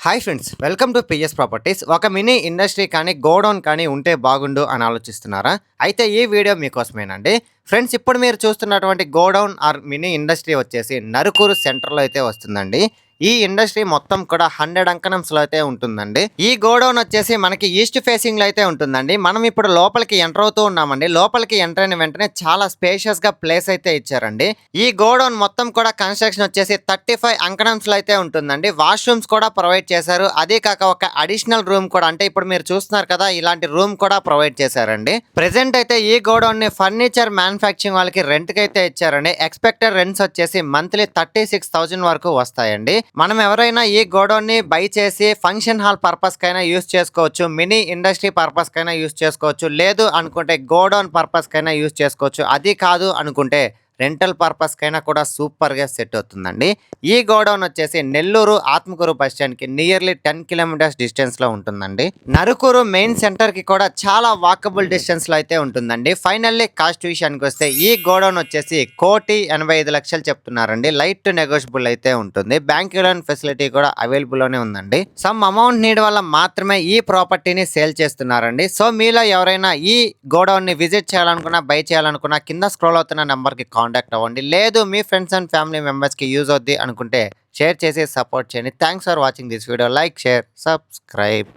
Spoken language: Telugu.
Hi friends, welcome to PS properties. ఒక మినీ ఇండస్ట్రీ కానీ గోడౌన్ కానీ ఉంటే బాగుండు అని ఆలోచిస్తున్నారా? అయితే ఈ వీడియో మీకోసమేనండి. ఫ్రెండ్స్, ఇప్పుడు మీరు చూస్తున్నటువంటి గోడౌన్ ఆర్ మినీ ఇండస్ట్రీ వచ్చేసి నరుకూరు సెంటర్లో అయితే వస్తుందండి. ఈ ఇండస్ట్రీ మొత్తం కూడా 100 అంకణంస్లో అయితే ఉంటుందండి. ఈ గోడౌన్ వచ్చేసి మనకి ఈస్ట్ ఫేసింగ్ లో అయితే ఉంటుందండి. మనం ఇప్పుడు లోపలికి ఎంటర్ అవుతూ ఉన్నామండి. లోపలికి ఎంటర్ అయిన వెంటనే చాలా స్పేషియస్ గా ప్లేస్ అయితే ఇచ్చారండి. ఈ గోడౌన్ మొత్తం కూడా కన్స్ట్రక్షన్ వచ్చేసి 35 అంకణంస్ లో అయితే ఉంటుందండి. వాష్రూమ్స్ కూడా ప్రొవైడ్ చేశారు. అదే కాక ఒక అడిషనల్ రూమ్ కూడా, అంటే ఇప్పుడు మీరు చూస్తున్నారు కదా, ఇలాంటి రూమ్ కూడా ప్రొవైడ్ చేశారండి. ప్రెసెంట్ అయితే ఈ గోడౌన్ ని ఫర్నిచర్ మ్యానుఫ్యాక్చరింగ్ వాళ్ళకి రెంట్ కి అయితే ఇచ్చారండి. ఎక్స్పెక్టెడ్ రెంట్స్ వచ్చేసి మంత్లీ 36,000 వరకు వస్తాయండి. మనం ఎవరైనా ఈ గోడౌన్ ని బై చేసి ఫంక్షన్ హాల్ పర్పస్ కైనా యూస్ చేసుకోవచ్చు, మినీ ఇండస్ట్రీ పర్పస్ కైనా యూస్ చేసుకోవచ్చు, లేదు అనుకుంటే గోడౌన్ పర్పస్ కైనా యూస్ చేసుకోవచ్చు. అది కాదు అనుకుంటే రెంటల్ పర్పస్ కైనా కూడా సూపర్ గా సెట్ అవుతుందండి. ఈ గోడౌన్ వచ్చేసి నెల్లూరు ఆత్మకూరు బస్ స్టాండ్ కి నియర్లీ 10 కిలోమీటర్స్ డిస్టెన్స్ లో ఉంటుందండి. నరుకూరు మెయిన్ సెంటర్ కి కూడా చాలా వాకబుల్ డిస్టెన్స్ లో అయితే ఉంటుందండి. ఫైనల్లీ కాస్ట్ విషయానికి వస్తే ఈ గోడౌన్ వచ్చేసి 1,85,00,000 చెప్తున్నారండి. లైట్ నెగోషియబుల్ అయితే ఉంటుంది. బ్యాంక్ లోన్ ఫెసిలిటీ కూడా అవైలబుల్ లోనే ఉందండి. సమ్ అమౌంట్ నీడ్ వల్ల మాత్రమే ఈ ప్రాపర్టీని సేల్ చేస్తున్నారండి. సో మీలో ఎవరైనా ఈ గోడౌన్ ని విజిట్ చేయాలనుకున్నా, బై చేయాలనుకున్నా, కింద స్క్రోల్ అవుతున్న నెంబర్ కి కాంటాక్ట్ అవ్వండి. లేదు మీ ఫ్రెండ్స్ అండ్ ఫ్యామిలీ మెంబర్స్ కి యూజ్ అవుద్ది అనుకుంటే షేర్ చేసి సపోర్ట్ చేయండి. Thanks for watching this video. Like, share, subscribe.